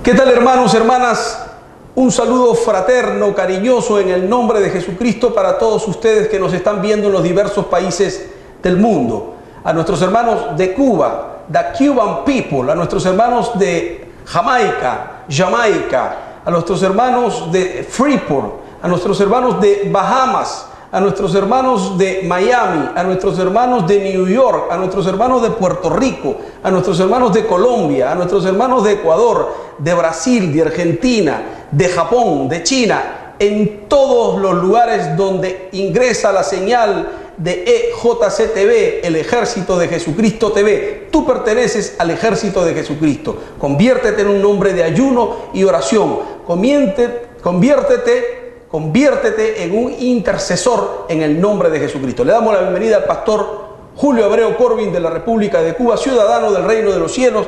¿Qué tal, hermanos, hermanas? Un saludo fraterno, cariñoso en el nombre de Jesucristo para todos ustedes que nos están viendo en los diversos países del mundo. A nuestros hermanos de Cuba, the Cuban people, a nuestros hermanos de Jamaica, a nuestros hermanos de Freeport, a nuestros hermanos de Bahamas, a nuestros hermanos de Miami, a nuestros hermanos de New York, a nuestros hermanos de Puerto Rico, a nuestros hermanos de Colombia, a nuestros hermanos de Ecuador, de Brasil, de Argentina, de Japón, de China, en todos los lugares donde ingresa la señal de EJC-TV, el Ejército de Jesucristo TV. Tú perteneces al Ejército de Jesucristo. Conviértete en un hombre de ayuno y oración. Conviértete en un intercesor en el nombre de Jesucristo. Le damos la bienvenida al pastor Julio Abreu Corbin de la República de Cuba, ciudadano del Reino de los Cielos,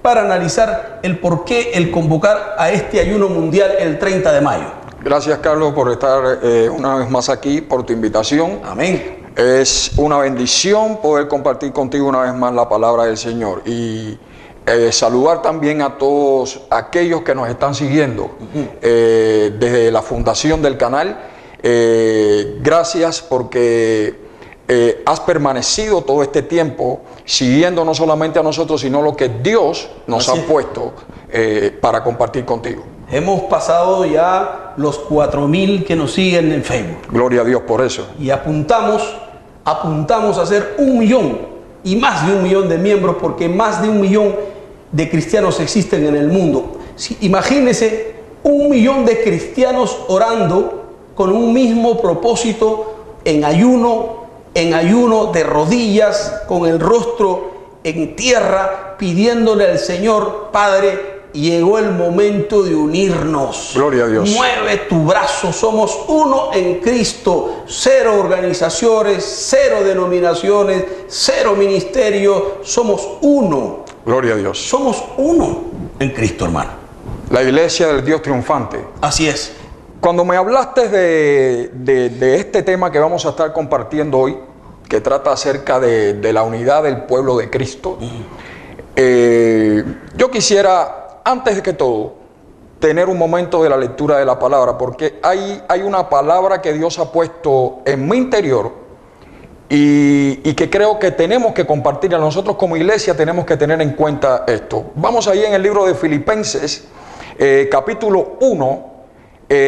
para analizar el por qué el convocar a este ayuno mundial el 30 de mayo. Gracias, Carlos, por estar una vez más aquí, por tu invitación. Amén. Es una bendición poder compartir contigo una vez más la palabra del Señor y saludar también a todos aquellos que nos están siguiendo desde la fundación del canal. Gracias porque has permanecido todo este tiempo siguiendo no solamente a nosotros, sino lo que Dios nos ha puesto para compartir contigo. Hemos pasado ya los 4,000 que nos siguen en Facebook. Gloria a Dios por eso. Y apuntamos a hacer 1 millón y más de 1 millón de miembros, porque más de 1 millón de cristianos existen en el mundo. Imagínense 1 millón de cristianos orando con un mismo propósito, en ayuno de rodillas, con el rostro en tierra, pidiéndole al Señor: Padre, llegó el momento de unirnos. Gloria a Dios. Mueve tu brazo, somos uno en Cristo. 0 organizaciones, 0 denominaciones, 0 ministerios, somos uno. Gloria a Dios. Somos uno en Cristo, hermano. La iglesia del Dios triunfante. Así es. Cuando me hablaste de este tema que vamos a estar compartiendo hoy, que trata acerca de la unidad del pueblo de Cristo, yo quisiera, antes de que todo, tener un momento de la lectura de la palabra, porque hay una palabra que Dios ha puesto en mi interior y que creo que tenemos que compartir. A nosotros como iglesia tenemos que tener en cuenta esto. Vamos ahí en el libro de Filipenses, capítulo 1,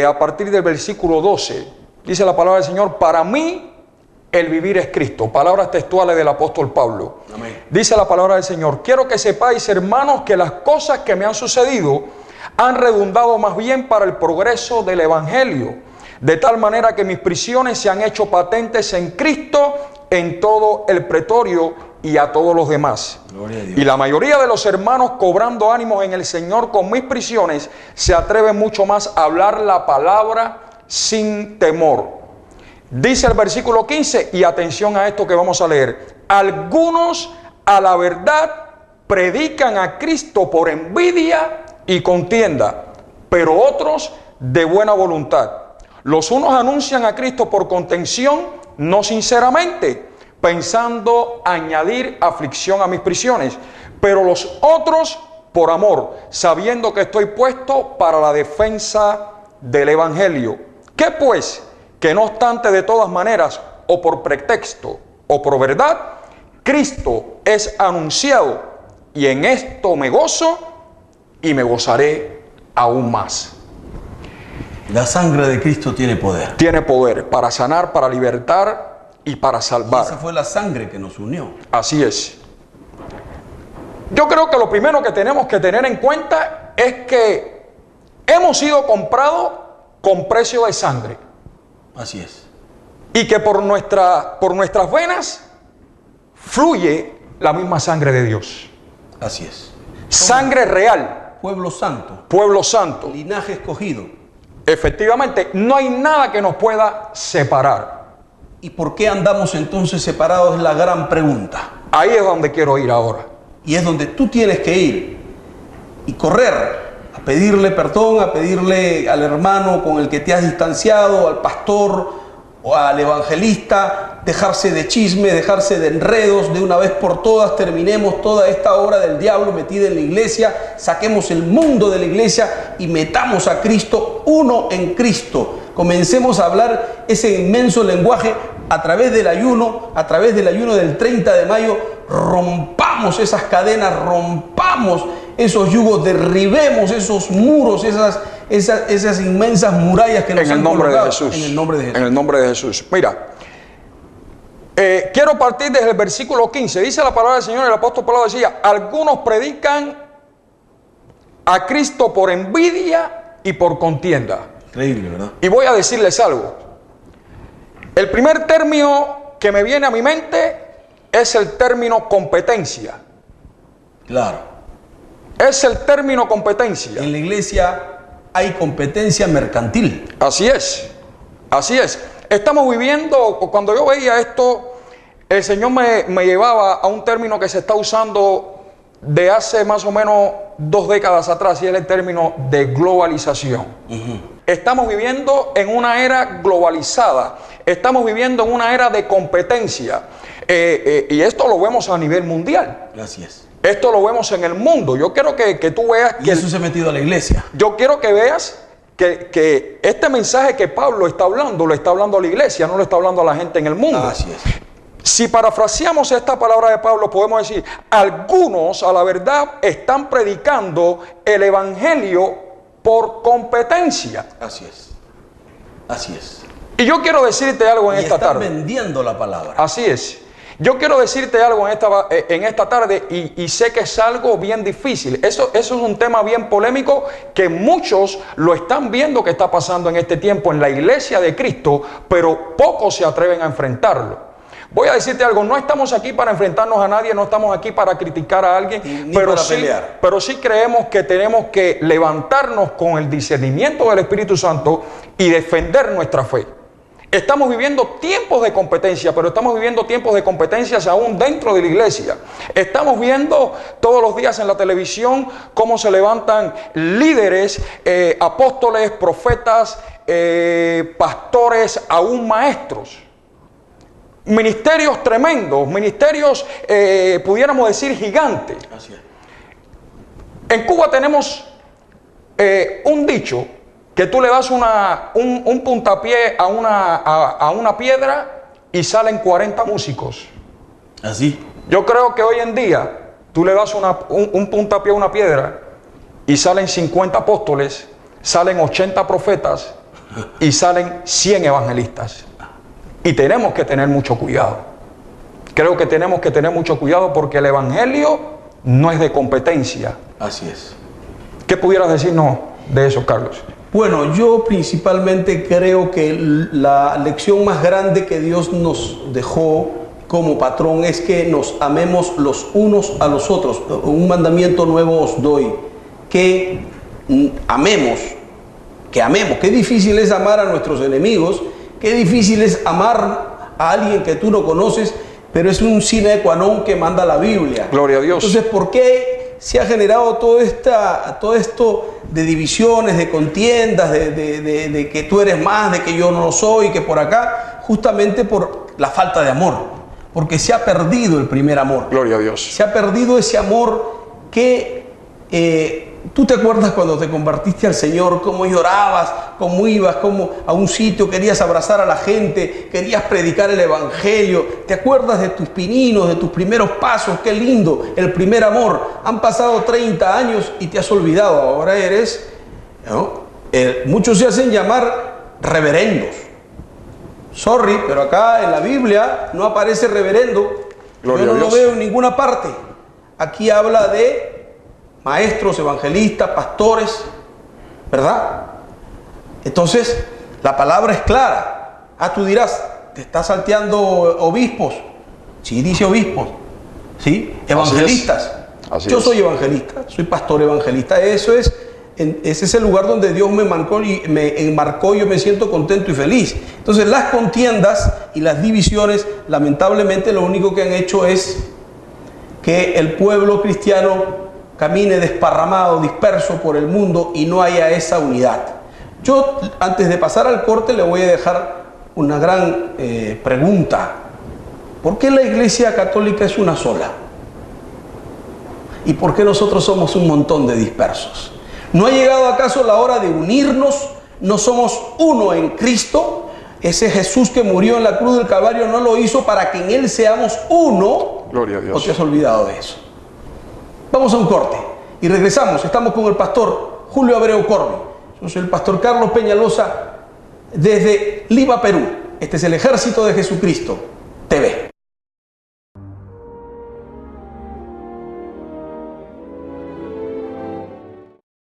a partir del versículo 12. Dice la palabra del Señor: para mí el vivir es Cristo. Palabras textuales del apóstol Pablo. Amén. Dice la palabra del Señor: quiero que sepáis, hermanos, que las cosas que me han sucedido han redundado más bien para el progreso del evangelio, de tal manera que mis prisiones se han hecho patentes en Cristo en todo el pretorio y a todos los demás. Gloria a Dios. Y la mayoría de los hermanos, cobrando ánimos en el Señor con mis prisiones, se atreven mucho más a hablar la palabra sin temor. Dice el versículo 15, y atención a esto que vamos a leer: algunos a la verdad predican a Cristo por envidia y contienda, pero otros de buena voluntad. Los unos anuncian a Cristo por contención, no sinceramente, pensando añadir aflicción a mis prisiones, pero los otros por amor, sabiendo que estoy puesto para la defensa del evangelio. ¿Qué pues? Que no obstante, de todas maneras, o por pretexto o por verdad, Cristo es anunciado, y en esto me gozo y me gozaré aún más. La sangre de Cristo tiene poder. Tiene poder para sanar, para libertar y para salvar. Esa fue la sangre que nos unió. Así es. Yo creo que lo primero que tenemos que tener en cuenta es que hemos sido comprados con precio de sangre. Así es. Y que por nuestras venas fluye la misma sangre de Dios. Así es. Sangre real. Pueblo santo. Pueblo santo. Linaje escogido. Efectivamente, no hay nada que nos pueda separar. ¿Y por qué andamos entonces separados? Es la gran pregunta. Ahí es donde quiero ir ahora. Y es donde tú tienes que ir y correr a pedirle perdón, a pedirle al hermano con el que te has distanciado, al pastor al evangelista, dejarse de chisme, dejarse de enredos, de una vez por todas terminemos toda esta obra del diablo metida en la iglesia, saquemos el mundo de la iglesia y metamos a Cristo, uno en Cristo. Comencemos a hablar ese inmenso lenguaje a través del ayuno del 30 de mayo, rompamos esas cadenas, rompamos esos yugos, derribemos esos muros, esas inmensas murallas que nos han colocado. En el nombre de Jesús. En el nombre de Jesús. Mira, quiero partir desde el versículo 15. Dice la palabra del Señor, el apóstol Pablo decía: algunos predican a Cristo por envidia y por contienda. Increíble, ¿verdad? Y voy a decirles algo. El primer término que me viene a mi mente es el término competencia. Claro. Es el término competencia. En la iglesia hay competencia mercantil. Así es, así es. Estamos viviendo, cuando yo veía esto, el Señor me llevaba a un término que se está usando de hace más o menos 2 décadas atrás, y es el término de globalización. Estamos viviendo en una era globalizada, estamos viviendo en una era de competencia, y esto lo vemos a nivel mundial. Así es. Esto lo vemos en el mundo. Yo quiero que tú veas que... Y eso se ha metido a la iglesia. Yo quiero que veas que este mensaje que Pablo está hablando, lo está hablando a la iglesia, no lo está hablando a la gente en el mundo. Así es. Si parafraseamos esta palabra de Pablo, podemos decir: algunos a la verdad están predicando el evangelio por competencia. Así es. Así es. Y yo quiero decirte algo en esta tarde. Están vendiendo la palabra. Así es. Yo quiero decirte algo en esta tarde, y sé que es algo bien difícil. Eso es un tema bien polémico que muchos lo están viendo que está pasando en este tiempo en la iglesia de Cristo, pero pocos se atreven a enfrentarlo. Voy a decirte algo: no estamos aquí para enfrentarnos a nadie, no estamos aquí para criticar a alguien, ni para pelear. Pero sí creemos que tenemos que levantarnos con el discernimiento del Espíritu Santo y defender nuestra fe. Estamos viviendo tiempos de competencia, pero estamos viviendo tiempos de competencias aún dentro de la iglesia. Estamos viendo todos los días en la televisión cómo se levantan líderes, apóstoles, profetas, pastores, aún maestros. Ministerios tremendos, ministerios, pudiéramos decir, gigantes. Así es. En Cuba tenemos un dicho: que tú le das un puntapié a una piedra y salen 40 músicos. Así. Yo creo que hoy en día tú le das un puntapié a una piedra y salen 50 apóstoles, salen 80 profetas y salen 100 evangelistas. Y tenemos que tener mucho cuidado. Creo que tenemos que tener mucho cuidado, porque el evangelio no es de competencia. Así es. ¿Qué pudieras decirnos de eso, Carlos? Bueno, yo principalmente creo que la lección más grande que Dios nos dejó como patrón es que nos amemos los unos a los otros. Un mandamiento nuevo os doy: que amemos, que amemos. Qué difícil es amar a nuestros enemigos, qué difícil es amar a alguien que tú no conoces, pero es un sine qua non que manda la Biblia. Gloria a Dios. Entonces, ¿por qué se ha generado todo esto de divisiones, de contiendas, de que tú eres más, de que yo no lo soy, que por acá? Justamente por la falta de amor, porque se ha perdido el primer amor. Gloria a Dios. Se ha perdido ese amor que tú te acuerdas cuando te convertiste al Señor, cómo llorabas, cómo ibas, cómo a un sitio querías abrazar a la gente, querías predicar el evangelio. Te acuerdas de tus pininos, de tus primeros pasos. Qué lindo, el primer amor. Han pasado 30 años y te has olvidado. Ahora eres, ¿no? Muchos se hacen llamar reverendos. Sorry, pero acá en la Biblia no aparece reverendo. Gloria Yo no a Dios. lo veo en ninguna parte. Aquí habla de maestros, evangelistas, pastores, ¿verdad? Entonces, la palabra es clara. Tú dirás: ¿te estás salteando obispos? Sí, dice obispos. ¿Sí? Evangelistas. Yo soy evangelista, soy pastor evangelista. Ese es el lugar donde Dios me marcó y me enmarcó. Yo me siento contento y feliz. Entonces, las contiendas y las divisiones, lamentablemente, lo único que han hecho es que el pueblo cristiano camine desparramado, disperso por el mundo y no haya esa unidad. Yo, antes de pasar al corte, le voy a dejar una gran pregunta. ¿Por qué la Iglesia Católica es una sola? ¿Y por qué nosotros somos un montón de dispersos? ¿No ha llegado acaso la hora de unirnos? ¿No somos uno en Cristo? Ese Jesús que murió en la cruz del Calvario no lo hizo para que en Él seamos uno. Gloria a Dios. ¿O te has olvidado de eso? Vamos a un corte y regresamos. Estamos con el pastor Julio Abreu Corbi. Yo soy el pastor Carlos Peñalosa desde Lima, Perú. Este es el Ejército de Jesucristo.